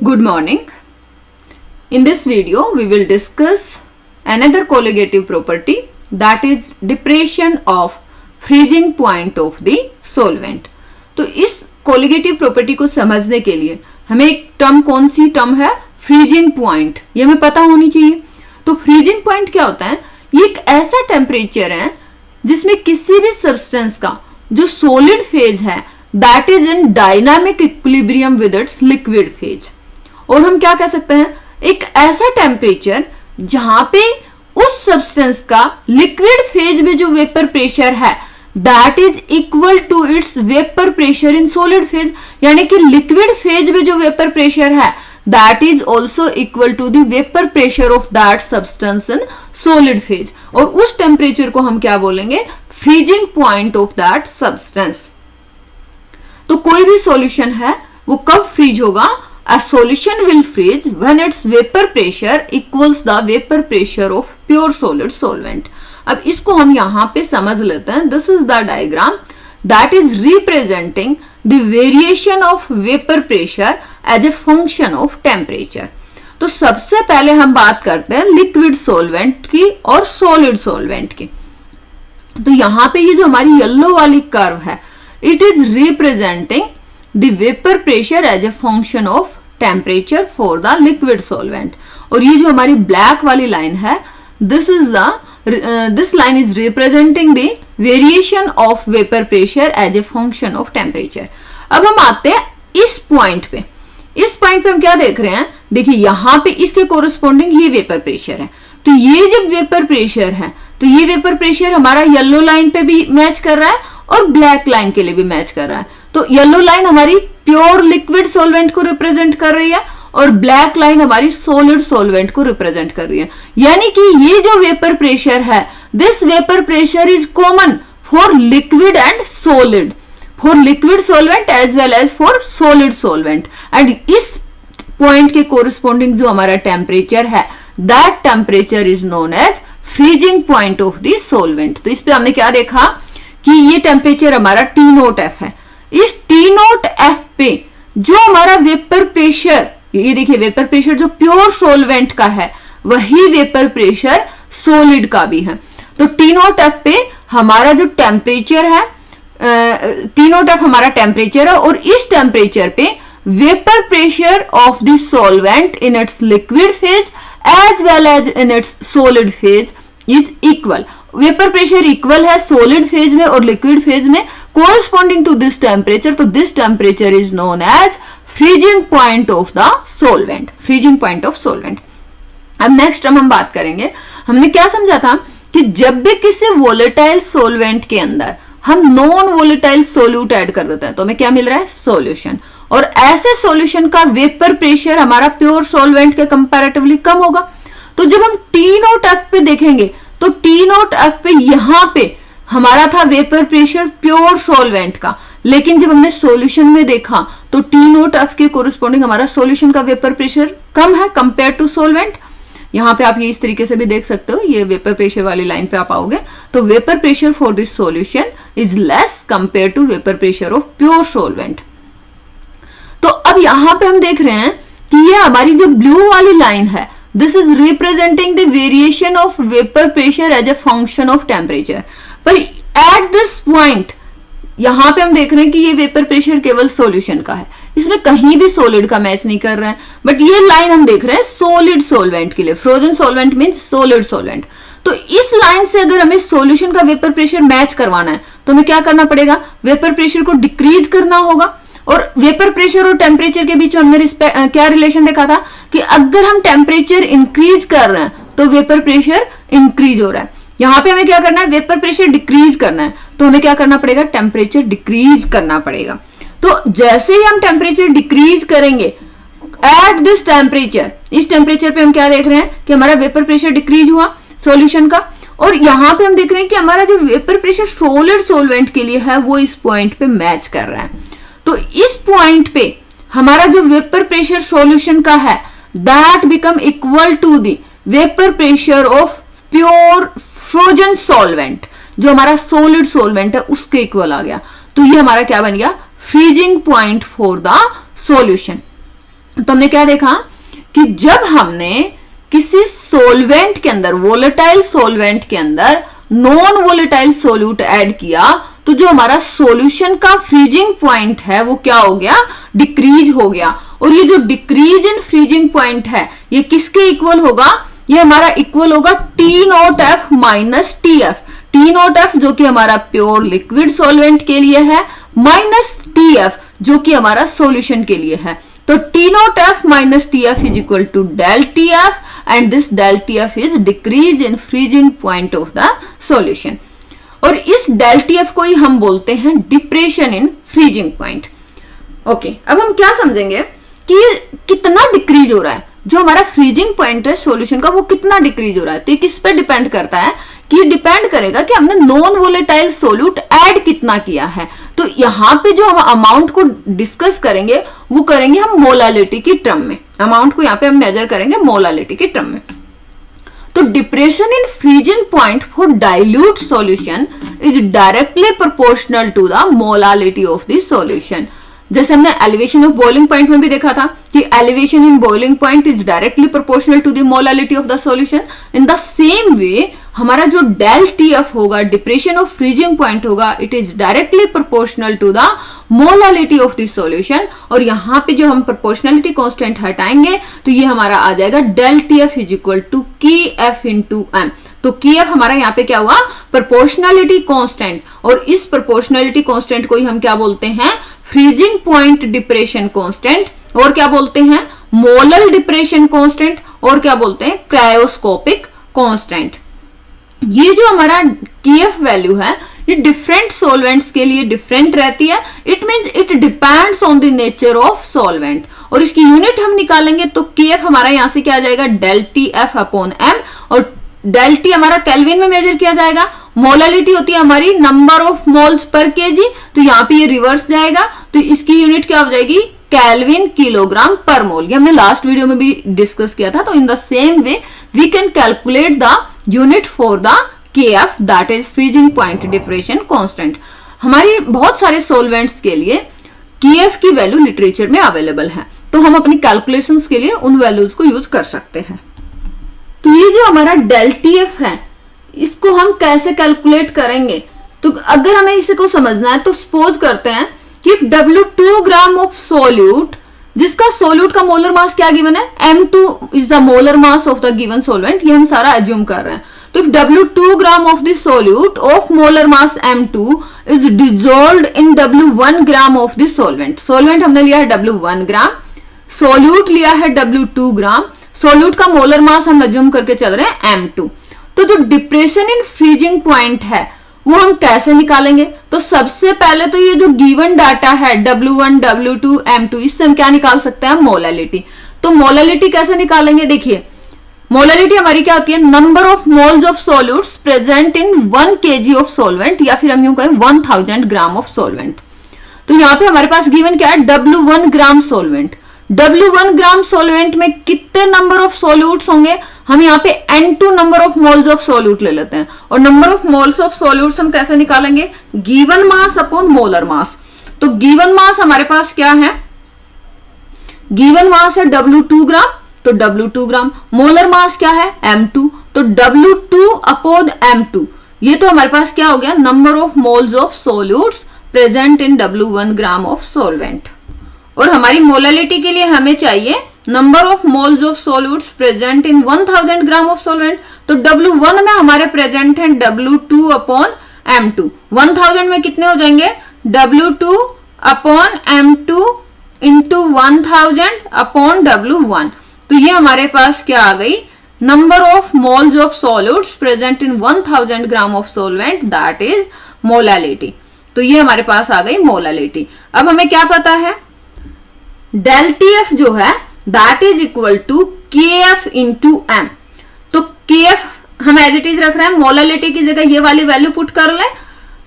Good morning. In this video, we will discuss another colligative property, that is depression of freezing point of the solvent. तो इस colligative property को समझने के लिए हमें एक टर्म, कौन सी टर्म है, फ्रीजिंग पॉइंट, ये हमें पता होनी चाहिए. तो फ्रीजिंग पॉइंट क्या होता है? ये एक ऐसा टेम्परेचर है जिसमें किसी भी सब्सटेंस का जो सॉलिड फेज है that is in dynamic equilibrium with its liquid phase. और हम क्या कह सकते हैं, एक ऐसा टेम्परेचर जहां पे उस सब्सटेंस का लिक्विड फेज में जो वेपर प्रेशर है that is equal to its vapour pressure in solid phase. यानी कि लिक्विड फेज में जो वेपर प्रेशर है that is also equal to the vapour pressure of that substance in solid phase. और उस टेम्परेचर को हम क्या बोलेंगे, freezing point of that substance. तो कोई भी सॉल्यूशन है वो कब फ्रीज होगा? A solution will freeze when its vapor pressure equals the vapor pressure of pure solid solvent. अब इसको हम यहां पे समझ लेते हैं. This is the diagram that is representing the variation of vapor pressure as a function of temperature. तो सबसे पहले हम बात करते हैं लिक्विड सॉल्वेंट की और सॉलिड सॉल्वेंट की. तो यहां पे ये जो हमारी येलो वाली कर्व है, it is representing the vapor pressure as a function of temperature for the liquid solvent. और ये जो हमारी ब्लैक वाली लाइन है, this line is representing the variation of vapor pressure as a function of temperature. अब हम आते हैं इस पॉइंट पे. इस पॉइंट पे हम क्या देख रहे हैं, देखिए यहां पे इसके कोरिस्पोंडिंग ये वेपर प्रेशर है. तो ये जब वेपर प्रेशर है तो ये वेपर प्रेशर हमारा येलो लाइन पे भी मैच कर रहा है और ब्लैक लाइन के लिए भी मैच कर रहा है. तो येलो लाइन हमारी प्योर लिक्विड सॉल्वेंट को रिप्रेजेंट कर रही है और ब्लैक लाइन हमारी सॉलिड सॉल्वेंट को रिप्रेजेंट कर रही है. यानी कि ये जो वेपर प्रेशर है, this vapour pressure is common for liquid and solid, for liquid solvent as well as for solid solvent. And इस पॉइंट के कोरिस्पोंडिंग जो हमारा टेम्परेचर है that temperature is known as freezing point of the solvent. तो इस पे हमने क्या देखा कि ये टेम्परेचर हमारा T0F है. इस T0F पे जो हमारा वेपर प्रेशर, ये देखिए वेपर प्रेशर जो प्योर सॉल्वेंट का है वही वेपर प्रेशर सॉलिड का भी है. तो T0F पे हमारा जो टेम्परेचर है, T0F हमारा टेम्परेचर है और इस टेम्परेचर पे vapour pressure of the solvent in its liquid phase as well as in its solid phase is equal. Vapour pressure equal है सॉलिड फेज में और लिक्विड फेज में corresponding to this temperature. तो this temperature is known as freezing point of the solvent, freezing point of solvent. अब next हम बात करेंगे, हमने क्या समझा था कि जब भी किसी वोलेटाइल सॉल्वेंट के अंदर हम नॉन वोलेटाइल सोल्यूट ऐड कर देते हैं तो हमें क्या मिल रहा है, सॉल्यूशन. और ऐसे सॉल्यूशन का वेपर प्रेशर हमारा प्योर सॉल्वेंट के कंपैरेटिवली कम होगा. तो जब हम T0F पे देखेंगे तो T0F पे यहां पे हमारा था वेपर प्रेशर प्योर सॉल्वेंट का, लेकिन जब हमने सॉल्यूशन में देखा तो T0F के कोरिस्पोंडिंग हमारा सॉल्यूशन का वेपर प्रेशर कम है कंपेयर टू सॉल्वेंट. यहां पे आप ये इस तरीके से भी देख सकते हो, ये वेपर प्रेशर वाली लाइन पे आप आओगे तो vapour pressure for this solution is less compare to vapour pressure of pure solvent. तो अब यहां पे हम देख रहे हैं कि ये हमारी जो ब्लू वाली लाइन है, this is representing the variation of vapour pressure as a function of temperature. पर एट दिस पॉइंट यहां पे हम देख रहे हैं कि ये वेपर प्रेशर केवल सॉल्यूशन का है, इसमें कहीं भी सॉलिड का मैच नहीं कर रहा है. बट ये लाइन हम देख रहे हैं सॉलिड सॉल्वेंट के लिए, frozen solvent means solid solvent. तो इस लाइन से अगर हमें सॉल्यूशन का वेपर प्रेशर मैच करवाना है तो हमें क्या करना पड़ेगा, वेपर प्रेशर को डिक्रीज करना होगा. और वेपर प्रेशर और टेम्परेचर के बीच में हमने क्या रिलेशन देखा था कि अगर हम टेम्परेचर इंक्रीज कर रहे हैं तो वेपर प्रेशर इंक्रीज हो रहा है. यहां पे हमें क्या करना है, वेपर प्रेशर डिक्रीज करना है तो हमें क्या करना पड़ेगा, टेम्परेचर डिक्रीज करना पड़ेगा. तो जैसे ही हम टेम्परेचर डिक्रीज करेंगे एट दिस टेम्परेचर, इस टेम्परेचर पे हम क्या देख रहे हैं कि हमारा वेपर प्रेशर डिक्रीज हुआ सॉल्यूशन का. और यहां पे हम देख रहे हैं कि हमारा जो वेपर प्रेशर सॉलिड सॉल्वेंट के लिए है वो इस पॉइंट पे मैच कर रहा है. तो इस पॉइंट पे हमारा जो वेपर प्रेशर सॉल्यूशन का है that become equal to the vapour pressure of pure frozen solvent, जो हमारा सॉलिड सॉल्वेंट है उसके इक्वल आ गया. तो ये हमारा क्या बन गया, freezing point for the solution. तो हमने क्या देखा कि जब हमने किसी सोलवेंट के अंदर, वोलेटाइल सोलवेंट के अंदर नॉन वोलेटाइल सोल्यूट ऐड किया, तो जो हमारा सॉल्यूशन का फ्रीजिंग पॉइंट है वो क्या हो गया, डिक्रीज हो गया। और ये जो डिक्रीज इन फ्रीजिंग पॉइंट है ये किसके इक्वल होगा, ये हमारा इक्वल होगा T0F माइनस TF। T0F जो कि हमारा प्योर लिक्विड सॉल्वेंट के लिए है, माइनस TF जो कि हमारा सॉल्यूशन के लिए है। तो T0F minus TF is equal to del TF and this del TF is decrease in freezing point of the solution। और इस del TF को ही हम बोलते हैं depression in freezing point. Okay, अब हम क्या समझेंगे कि कितना डिक्रीज हो रहा है, जो हमारा फ्रीजिंग पॉइंट है सॉल्यूशन का वो कितना डिक्रीज हो रहा है। तो ये किस पे डिपेंड करता है कि डिपेंड करेगा कि हमने नॉन वोलेटाइल सोल्यूट ऐड कितना किया है। तो यहाँ पे जो हम अमाउंट को डिस्कस करेंगे वो करेंगे हम मोलालिटी की टर्म में। अमाउंट को यहाँ पे हम मेजर करेंगे मोलालिटी की टर्म में। तो depression in freezing point for dilute solution is directly proportional to the molality of the solution. जैसे हमने एलिवेशन ऑफ बॉइलिंग पॉइंट में भी देखा था कि elevation in boiling point is directly proportional to the molality of the solution. In the same way हमारा जो del TF होगा, डिप्रेशन ऑफ फ्रीजिंग पॉइंट होगा, it is directly proportional to the molality of the solution. और यहाँ पे जो हम proportionality constant हटाएंगे तो ये हमारा आ जाएगा del TF is equal to KF into M। तो KF हमारा यहाँ पे क्या हुआ, प्रोपोर्शनलिटी कांस्टेंट। और इस प्रोपोर्शनलिटी कांस्टेंट को ही हम क्या बोलते हैं, फ्रीजिंग पॉइंट डिप्रेशन कांस्टेंट, और क्या बोलते हैं मोलर डिप्रेशन कांस्टेंट, और क्या बोलते हैं क्रायोस्कोपिक कांस्टेंट। ये जो हमारा KF वैल्यू है ये डिफरेंट सॉल्वेंट्स के लिए डिफरेंट रहती है। It means it depends on the nature of solvent. और इसकी यूनिट हम निकालेंगे तो KF हमारा यहां से क्या आ जाएगा, डेल TF अपॉन M। और डेल T हमारा केल्विन में मेजर किया जाएगा। मोलालिटी होती है हमारी number of moles per KG, तो यहाँ पे ये रिवर्स जाएगा, तो इसकी यूनिट क्या हो जाएगी, केल्विन किलोग्राम पर मोल। ये हमने लास्ट वीडियो में भी डिस्कस किया था। तो in the same way we can calculate the unit for the KF that is freezing point depression constant. हमारी बहुत सारे सॉल्वेंट्स के लिए KF की वैल्यू लिटरेचर में अवेलेबल है, तो हम अपनी कैलकुलेशंस के लिए उन वैल्यूज को यूज कर सकते हैं। तो ये जो हमारा डेल TF है इसको हम कैसे कैलकुलेट करेंगे, तो अगर हमें इसे को समझना है तो सपोज करते हैं कि W2 ग्राम ऑफ सोल्यूट, जिसका सोल्यूट का मोलर मास क्या गिवन है, M2 is the molar mass of the given सोल्वेंट। ये हम सारा एज्यूम कर रहे हैं। तो W2 gram of the solute of molar mass M2 is dissolved in W1 gram of the सोल्वेंट। सोल्वेंट हमने लिया है W1 ग्राम, सोल्यूट लिया है W2 ग्राम, सोल्यूट का मोलर मास हम एज्यूम करके चल रहे हैं M2। तो जो डिप्रेशन इन फ्रीजिंग पॉइंट है वो हम कैसे निकालेंगे, तो सबसे पहले तो ये जो गिवन डाटा है W1, W2, M2, इससे हम क्या निकाल सकते हैं, मोलालिटी। तो मोलालिटी कैसे निकालेंगे, देखिए मोलालिटी हमारी क्या होती है, number of moles of solutes present in 1 kg of सोल्वेंट, या फिर हम यूं कहें 1000 ग्राम ऑफ सोल्वेंट। तो यहाँ पे हमारे पास गिवन क्या है, W1 ग्राम सोल्वेंट। W1 ग्राम सोल्वेंट में कितने नंबर ऑफ सोल्यूट्स होंगे, हम यहाँ पे N2 number of moles of solute ले लेते हैं। और number of moles of solutes हम कैसे निकालेंगे, given mass upon molar mass. तो गिवन मास हमारे पास क्या है, गिवन मास है W2 ग्राम, तो W2 ग्राम, मोलर मास क्या है M2, तो W2 अपॉन M2। ये तो हमारे पास क्या हो गया, number of moles of solutes present in W1 gram of सोल्वेंट। और हमारी मोलालिटी के लिए हमें चाहिए number of moles of solutes present in 1000 gram of सोल्वेंट। तो W1 में हमारे प्रेजेंट हैं W2 अपॉन M2। 1000 में कितने हो जाएंगे, W2 upon M2 into 1000 upon W1। तो ये हमारे पास क्या आ गई, number of moles of solutes present in 1000 gram of सोल्वेंट that is molality. तो ये हमारे पास आ गई मोलालिटी। अब हमें क्या पता है, डेल TF जो है that is equal to KF into M। तो KF हम एज इट इज रख रहे हैं, मोलालिटी की जगह ये वाली वैल्यू पुट कर ले,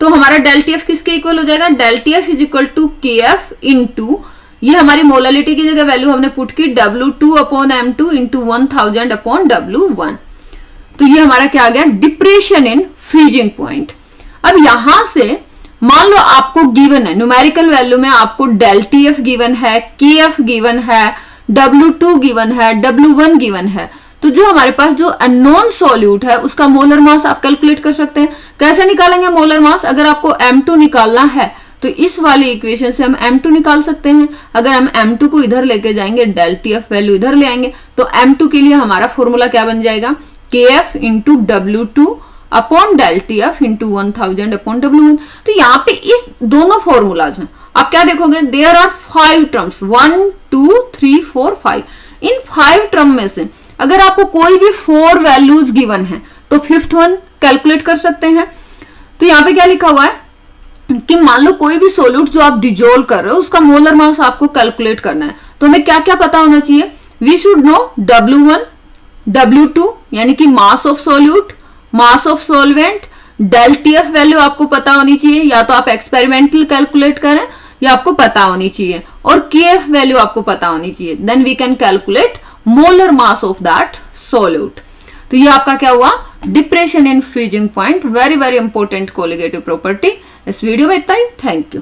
तो हमारा डेल TF किसके इक्वल हो जाएगा, del TF is equal to KF into, ये हमारी मोलालिटी की जगह वैल्यू हमने पुट की W2 upon M2 into 1000 upon W1। तो ये हमारा क्या आ गया, डिप्रेशन इन फ्रीजिंग पॉइंट। अब यहां से मान लो आपको गिवन है न्यूमेरिकल वैल्यू में, आपको डेल TF गिवन है, KF गिवन है, W2 गिवन है, W1 गिवन है, तो जो हमारे पास जो अननोन सॉल्यूट है उसका मोलर मास आप कैलकुलेट कर सकते हैं। कैसे निकालेंगे मोलर मास? अगर आपको M2 निकालना है तो इस वाली इक्वेशन से हम M2 निकाल सकते हैं। अगर हम M2 को इधर लेके जाएंगे, डेल TF वैल्यू इधर ले आएंगे, तो M2 के लिए हमारा फॉर्मूला क्या बन जाएगा? KF into W2 upon del TF into 1000 upon W1। तो यहाँ पे इस दोनों फॉर्मूलाज में आप क्या देखोगे? There are 5 terms, 1 2 3 4 5। इन 5 टर्म में से अगर आपको कोई भी 4 वैल्यूज गिवन है तो फिफ्थ वन कैलकुलेट कर सकते हैं। तो यहाँ पे क्या लिखा हुआ है कि मान लो कोई भी सोल्यूट जो आप डिजोल्व कर रहे हो उसका मोलर मास आपको कैलकुलेट करना है, तो हमें क्या क्या पता होना चाहिए? We should know W1 W2 यानी कि mass of solute, mass of solvent, del TF value आपको पता होनी चाहिए, या तो आप एक्सपेरिमेंटल कैलकुलेट करें या आपको पता होनी चाहिए, और KF वैल्यू आपको पता होनी चाहिए। Then we can calculate molar mass of that solute. तो ये आपका क्या हुआ? Depression in freezing point, very very important colligative property. इस वीडियो में इतना ही। Thank you.